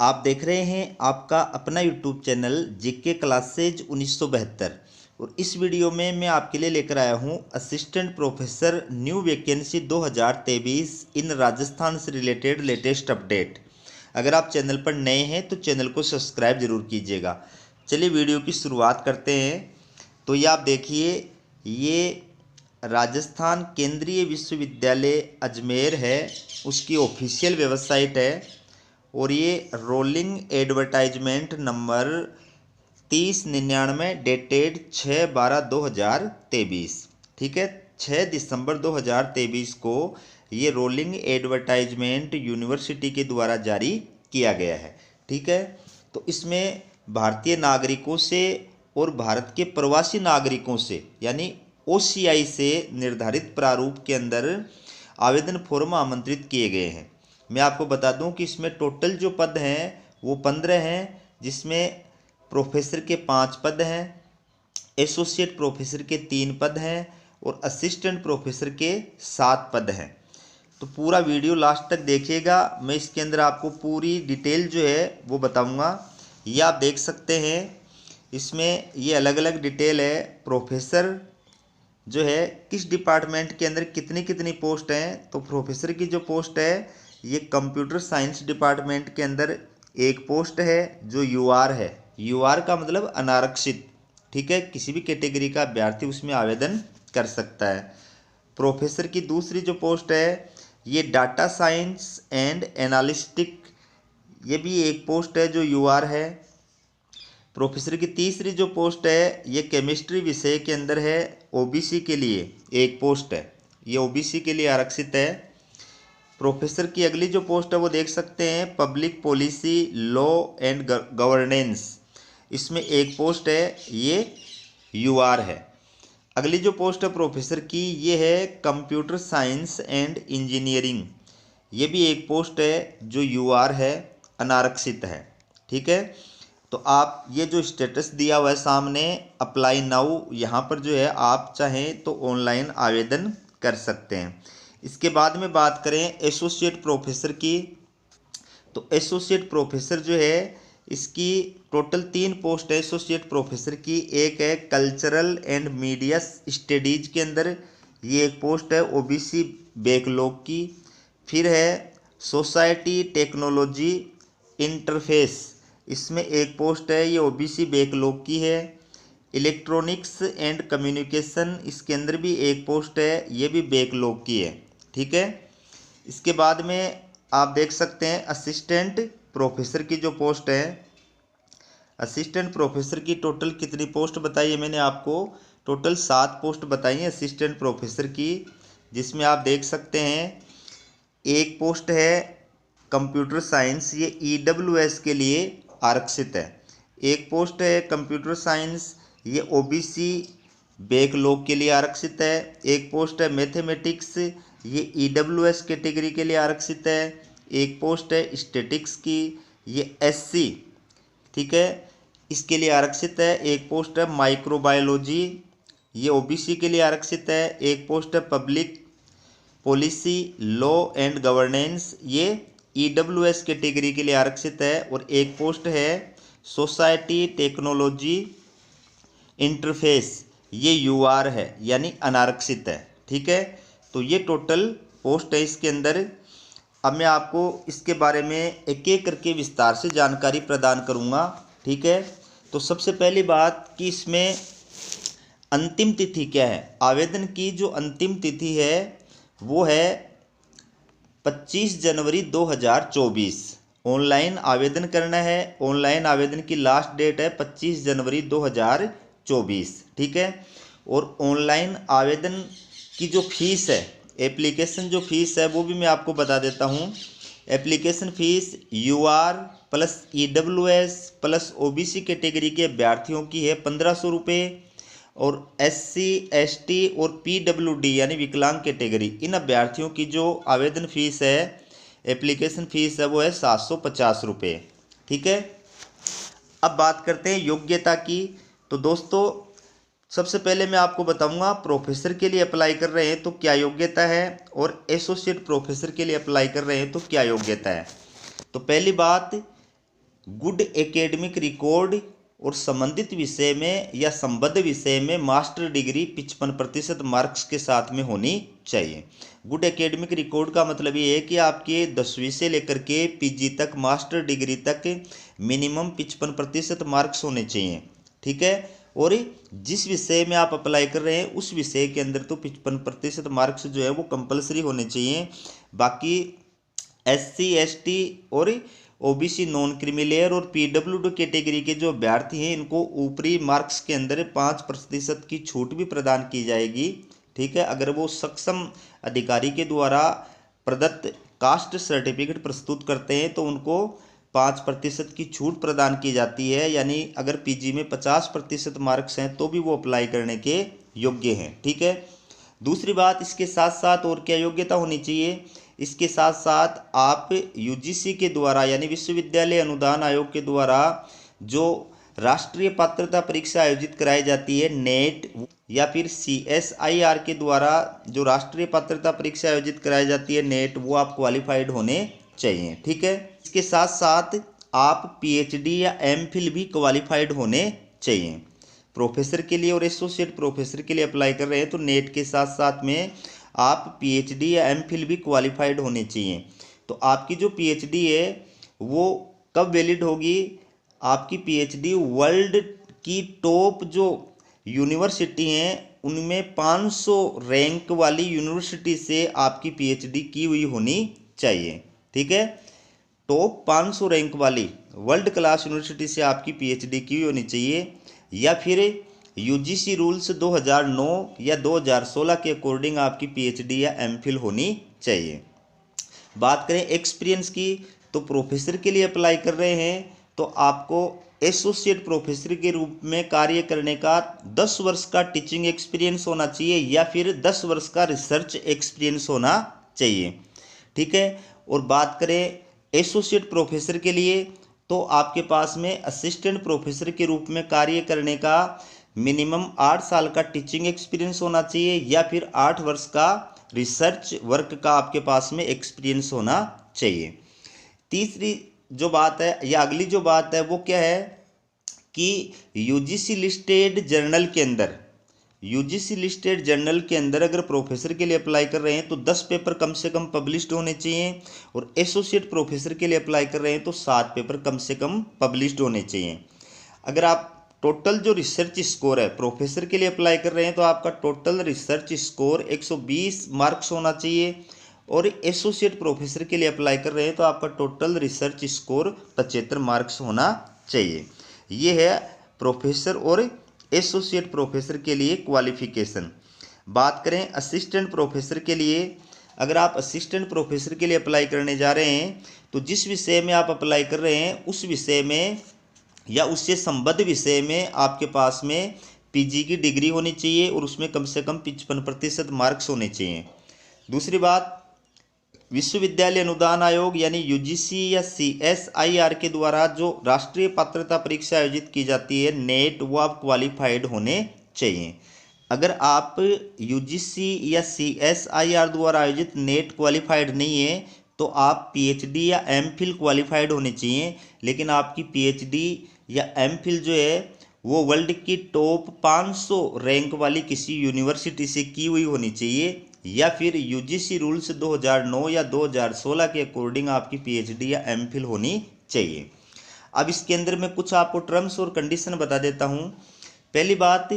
आप देख रहे हैं आपका अपना यूट्यूब चैनल जीके क्लासेज 1972 और इस वीडियो में मैं आपके लिए लेकर आया हूं असिस्टेंट प्रोफेसर न्यू वैकेंसी 2023 इन राजस्थान से रिलेटेड लेटेस्ट अपडेट। अगर आप चैनल पर नए हैं तो चैनल को सब्सक्राइब जरूर कीजिएगा। चलिए वीडियो की शुरुआत करते हैं। तो ये आप देखिए, ये राजस्थान केंद्रीय विश्वविद्यालय अजमेर है, उसकी ऑफिशियल वेबसाइट है और ये रोलिंग एडवर्टाइजमेंट नंबर 3099 डेटेड 6/12/2023। ठीक है, 6 दिसंबर 2023 को ये रोलिंग एडवर्टाइजमेंट यूनिवर्सिटी के द्वारा जारी किया गया है। ठीक है, तो इसमें भारतीय नागरिकों से और भारत के प्रवासी नागरिकों से यानी OCI से निर्धारित प्रारूप के अंदर आवेदन फॉर्म आमंत्रित किए गए हैं। मैं आपको बता दूं कि इसमें टोटल जो पद हैं वो 15 हैं, जिसमें प्रोफेसर के 5 पद हैं, एसोसिएट प्रोफेसर के 3 पद हैं और असिस्टेंट प्रोफेसर के 7 पद हैं। तो पूरा वीडियो लास्ट तक देखिएगा, मैं इसके अंदर आपको पूरी डिटेल जो है वो बताऊंगा। ये आप देख सकते हैं, इसमें ये अलग अलग डिटेल है। प्रोफेसर जो है किस डिपार्टमेंट के अंदर कितनी कितनी पोस्ट हैं, तो प्रोफेसर की जो पोस्ट है ये कंप्यूटर साइंस डिपार्टमेंट के अंदर एक पोस्ट है जो UR है। UR का मतलब अनारक्षित। ठीक है, किसी भी कैटेगरी का अभ्यर्थी उसमें आवेदन कर सकता है। प्रोफेसर की दूसरी जो पोस्ट है ये डाटा साइंस एंड एनालिस्टिक, ये भी एक पोस्ट है जो UR है। प्रोफेसर की तीसरी जो पोस्ट है ये केमिस्ट्री विषय के अंदर है, OBC के लिए एक पोस्ट है, ये OBC के लिए आरक्षित है। प्रोफेसर की अगली जो पोस्ट है वो देख सकते हैं public policy law and governance, इसमें एक पोस्ट है, ये UR है। अगली जो पोस्ट है प्रोफेसर की ये है कंप्यूटर साइंस एंड इंजीनियरिंग, ये भी एक पोस्ट है जो UR है, अनारक्षित है। ठीक है, तो आप ये जो स्टेटस दिया हुआ है सामने अप्लाई नाउ, यहाँ पर जो है आप चाहें तो ऑनलाइन आवेदन कर सकते हैं। इसके बाद में बात करें एसोसिएट प्रोफेसर की, तो एसोसिएट प्रोफेसर जो है इसकी टोटल 3 पोस्ट है एसोसिएट प्रोफेसर की। एक है कल्चरल एंड मीडिया स्टडीज के अंदर, ये एक पोस्ट है OBC बैकलॉग की। फिर है सोसाइटी टेक्नोलॉजी इंटरफेस, इसमें एक पोस्ट है, ये OBC बैकलॉग की है। इलेक्ट्रॉनिक्स एंड कम्युनिकेशन, इसके अंदर भी एक पोस्ट है, ये भी बैकलॉग की है। ठीक है, इसके बाद में आप देख सकते हैं असिस्टेंट प्रोफेसर की जो पोस्ट है, असिस्टेंट प्रोफेसर की टोटल कितनी पोस्ट बताई है मैंने आपको, टोटल 7 पोस्ट बताई है असिस्टेंट प्रोफेसर की, जिसमें आप देख सकते हैं एक पोस्ट है कंप्यूटर साइंस, ये EWS के लिए आरक्षित है। एक पोस्ट है कंप्यूटर साइंस, ये OBC बैकलॉग के लिए आरक्षित है। एक पोस्ट है मैथमेटिक्स, ये EWS कैटेगरी के लिए आरक्षित है। एक पोस्ट है स्टैटिक्स की, ये SC, ठीक है, इसके लिए आरक्षित है। एक पोस्ट है माइक्रोबायोलॉजी, ये OBC के लिए आरक्षित है। एक पोस्ट है public policy law and governance, ये EWS कैटेगरी के लिए आरक्षित है। और एक पोस्ट है सोसाइटी टेक्नोलॉजी इंटरफेस, ये UR है यानी अनारक्षित है। ठीक है, तो ये टोटल पोस्ट है इसके अंदर। अब मैं आपको इसके बारे में एक एक करके विस्तार से जानकारी प्रदान करूंगा। ठीक है, तो सबसे पहली बात कि इसमें अंतिम तिथि क्या है। आवेदन की जो अंतिम तिथि है वो है 25 जनवरी 2024। ऑनलाइन आवेदन करना है, ऑनलाइन आवेदन की लास्ट डेट है 25 जनवरी 2024। ठीक है, और ऑनलाइन आवेदन की जो फीस है, एप्लीकेशन जो फीस है वो भी मैं आपको बता देता हूँ। Application fees UR plus EWS plus OBC category के अभ्यर्थियों की है 1500 रुपये, और SC ST और PWD यानी विकलांग कैटेगरी, इन अभ्यर्थियों की जो आवेदन फ़ीस है, एप्लीकेशन फ़ीस है, वो है 750 रुपये। ठीक है, अब बात करते हैं योग्यता की। तो दोस्तों सबसे पहले मैं आपको बताऊंगा प्रोफेसर के लिए अप्लाई कर रहे हैं तो क्या योग्यता है, और एसोसिएट प्रोफेसर के लिए अप्लाई कर रहे हैं तो क्या योग्यता है। तो पहली बात गुड एकेडमिक रिकॉर्ड और संबंधित विषय में या संबद्ध विषय में मास्टर डिग्री 55% मार्क्स के साथ में होनी चाहिए। गुड एकेडमिक रिकॉर्ड का मतलब ये है कि आपके 10वीं से लेकर के पीजी तक मास्टर डिग्री तक मिनिमम 55% मार्क्स होने चाहिए, ठीक है। और जिस विषय में आप अप्लाई कर रहे हैं उस विषय के अंदर तो 55% मार्क्स जो है वो कंपलसरी होने चाहिए। बाकी SC ST और OBC नॉन क्रीमी और PWD कैटेगरी के जो अभ्यर्थी हैं इनको ऊपरी मार्क्स के अंदर 5% की छूट भी प्रदान की जाएगी, ठीक है। अगर वो सक्षम अधिकारी के द्वारा प्रदत्त कास्ट सर्टिफिकेट प्रस्तुत करते हैं तो उनको 5% की छूट प्रदान की जाती है, यानी अगर पीजी में 50% मार्क्स हैं तो भी वो अप्लाई करने के योग्य हैं, ठीक है। दूसरी बात, इसके साथ साथ और क्या योग्यता होनी चाहिए, इसके साथ साथ आप यूजीसी के द्वारा यानी विश्वविद्यालय अनुदान आयोग के द्वारा जो राष्ट्रीय पात्रता परीक्षा आयोजित कराई जाती है नेट, या फिर CSIR के द्वारा जो राष्ट्रीय पात्रता परीक्षा आयोजित कराई जाती है नेट, वो आप क्वालिफाइड होने चाहिए, ठीक है। इसके साथ साथ आप PhD या MPhil भी क्वालिफाइड होने चाहिए। प्रोफेसर के लिए और एसोसिएट प्रोफेसर के लिए अप्लाई कर रहे हैं तो नेट के साथ साथ में आप PhD या MPhil भी क्वालिफाइड होने चाहिए। तो आपकी जो PhD है वो कब वैलिड होगी, आपकी PhD वर्ल्ड की टॉप जो यूनिवर्सिटी हैं उनमें 500 रैंक वाली यूनिवर्सिटी से आपकी PhD की हुई होनी चाहिए, ठीक है। टॉप 500 रैंक वाली वर्ल्ड क्लास यूनिवर्सिटी से आपकी PhD की हुई होनी चाहिए, या फिर UGC रूल्स 2009 या 2016 के अकॉर्डिंग आपकी PhD या MPhil होनी चाहिए। बात करें एक्सपीरियंस की, तो प्रोफेसर के लिए अप्लाई कर रहे हैं तो आपको एसोसिएट प्रोफेसर के रूप में कार्य करने का 10 वर्ष का टीचिंग एक्सपीरियंस होना चाहिए या फिर 10 वर्ष का रिसर्च एक्सपीरियंस होना चाहिए, ठीक है। और बात करें एसोसिएट प्रोफेसर के लिए तो आपके पास में असिस्टेंट प्रोफेसर के रूप में कार्य करने का मिनिमम 8 साल का टीचिंग एक्सपीरियंस होना चाहिए या फिर 8 वर्ष का रिसर्च वर्क का आपके पास में एक्सपीरियंस होना चाहिए। तीसरी जो बात है या अगली जो बात है वो क्या है कि यूजीसी लिस्टेड जर्नल के अंदर अगर प्रोफेसर के लिए अप्लाई कर रहे हैं तो 10 पेपर कम से कम पब्लिश्ड होने चाहिए, और एसोसिएट प्रोफेसर के लिए अप्लाई कर रहे हैं तो 7 पेपर कम से कम पब्लिश्ड होने चाहिए। अगर आप टोटल जो रिसर्च स्कोर है, प्रोफेसर के लिए अप्लाई कर रहे हैं तो आपका टोटल रिसर्च स्कोर 120 मार्क्स होना चाहिए, और एसोसिएट प्रोफेसर के लिए अप्लाई कर रहे हैं तो आपका टोटल रिसर्च स्कोर 75 मार्क्स होना चाहिए। ये है प्रोफेसर और एसोसिएट प्रोफेसर के लिए क्वालिफिकेशन। बात करें असिस्टेंट प्रोफेसर के लिए, अगर आप असिस्टेंट प्रोफेसर के लिए अप्लाई करने जा रहे हैं तो जिस विषय में आप अप्लाई कर रहे हैं उस विषय में या उससे संबद्ध विषय में आपके पास में पीजी की डिग्री होनी चाहिए और उसमें कम से कम 55% मार्क्स होने चाहिए। दूसरी बात, विश्वविद्यालय अनुदान आयोग यानी यूजीसी या CSIR के द्वारा जो राष्ट्रीय पात्रता परीक्षा आयोजित की जाती है नेट, वो आप क्वालिफाइड होने चाहिए। अगर आप यूजीसी या CSIR द्वारा आयोजित नेट क्वालिफाइड नहीं है तो आप PhD या MPhil क्वालिफाइड होने चाहिए, लेकिन आपकी PhD या MPhil जो है वो वर्ल्ड की टॉप 500 रैंक वाली किसी यूनिवर्सिटी से की हुई होनी चाहिए, या फिर यूजीसी रूल्स 2009 या 2016 के अकॉर्डिंग आपकी PhD या MPhil होनी चाहिए। अब इसके अंदर मैं कुछ आपको टर्म्स और कंडीशन बता देता हूँ। पहली बात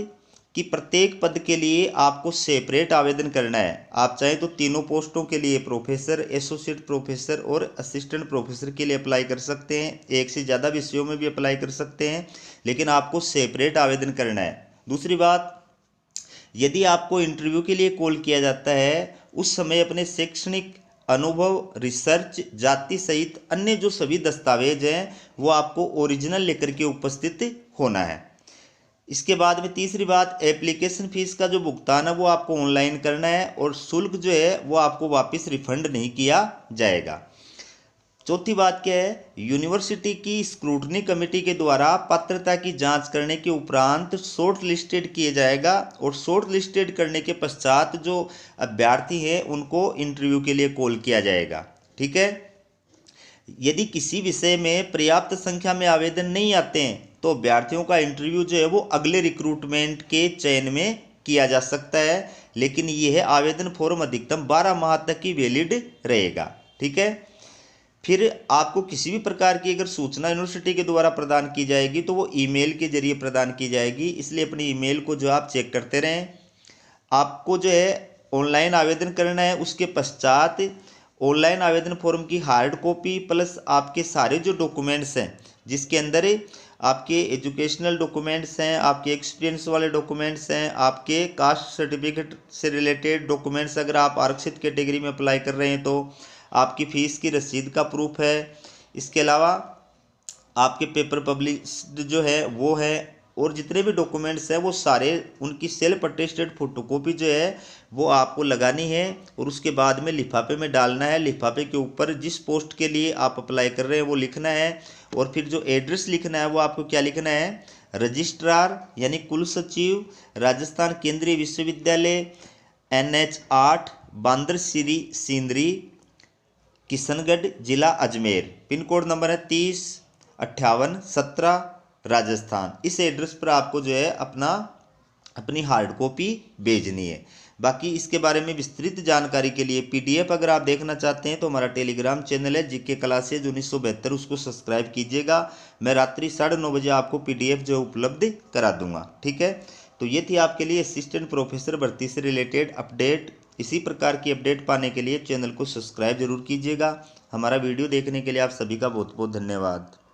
कि प्रत्येक पद के लिए आपको सेपरेट आवेदन करना है। आप चाहें तो तीनों पोस्टों के लिए प्रोफेसर, एसोसिएट प्रोफेसर और असिस्टेंट प्रोफेसर के लिए अप्लाई कर सकते हैं, एक से ज़्यादा विषयों में भी अप्लाई कर सकते हैं, लेकिन आपको सेपरेट आवेदन करना है। दूसरी बात, यदि आपको इंटरव्यू के लिए कॉल किया जाता है उस समय अपने शैक्षणिक अनुभव, रिसर्च, जाति सहित अन्य जो सभी दस्तावेज हैं वो आपको ओरिजिनल लेकर के उपस्थित होना है। इसके बाद में तीसरी बात, एप्लीकेशन फीस का जो भुगतान है वो आपको ऑनलाइन करना है और शुल्क जो है वो आपको वापस रिफंड नहीं किया जाएगा। चौथी बात क्या है, यूनिवर्सिटी की स्क्रूटनी कमेटी के द्वारा पात्रता की जांच करने के उपरांत शॉर्ट लिस्टेड किया जाएगा और शॉर्ट लिस्टेड करने के पश्चात जो अभ्यर्थी हैं उनको इंटरव्यू के लिए कॉल किया जाएगा, ठीक है। यदि किसी विषय में पर्याप्त संख्या में आवेदन नहीं आते हैं तो अभ्यर्थियों का इंटरव्यू जो है वो अगले रिक्रूटमेंट के चयन में किया जा सकता है, लेकिन यह आवेदन फॉर्म अधिकतम 12 माह तक ही वैलिड रहेगा। ठीक है। फिर आपको किसी भी प्रकार की अगर सूचना यूनिवर्सिटी के द्वारा प्रदान की जाएगी तो वो ईमेल के जरिए प्रदान की जाएगी, इसलिए अपनी ईमेल को जो आप चेक करते रहें। आपको जो है ऑनलाइन आवेदन करना है, उसके पश्चात ऑनलाइन आवेदन फॉर्म की हार्ड कॉपी प्लस आपके सारे जो डॉक्यूमेंट्स हैं, जिसके अंदर आपके एजुकेशनल डॉक्यूमेंट्स हैं, आपके एक्सपीरियंस वाले डॉक्यूमेंट्स हैं, आपके कास्ट सर्टिफिकेट से रिलेटेड डॉक्यूमेंट्स, अगर आप आरक्षित कैटेगरी में अप्लाई कर रहे हैं तो आपकी फ़ीस की रसीद का प्रूफ है। इसके अलावा आपके पेपर पब्लिश्ड जो है वो है, और जितने भी डॉक्यूमेंट्स हैं वो सारे उनकी सेल्फ अटेस्टेड फोटोकॉपी जो है वो आपको लगानी है और उसके बाद में लिफाफे में डालना है। लिफाफे के ऊपर जिस पोस्ट के लिए आप अप्लाई कर रहे हैं वो लिखना है, और फिर जो एड्रेस लिखना है वो आपको क्या लिखना है, रजिस्ट्रार यानी कुल सचिव, राजस्थान केंद्रीय विश्वविद्यालय, NH 8, बांदर श्री सिंदरी, किशनगढ़, जिला अजमेर, पिन कोड नंबर है 305817, राजस्थान। इस एड्रेस पर आपको जो है अपनी हार्ड कॉपी भेजनी है। बाकी इसके बारे में विस्तृत जानकारी के लिए PDF अगर आप देखना चाहते हैं तो हमारा टेलीग्राम चैनल है GK क्लासेज 1972, उसको सब्सक्राइब कीजिएगा। मैं रात्रि 9:30 बजे आपको PDF जो उपलब्ध करा दूंगा। ठीक है। तो ये थी आपके लिए असिस्टेंट प्रोफेसर भर्ती से रिलेटेड अपडेट। इसी प्रकार की अपडेट पाने के लिए चैनल को सब्सक्राइब जरूर कीजिएगा। हमारा वीडियो देखने के लिए आप सभी का बहुत बहुत धन्यवाद।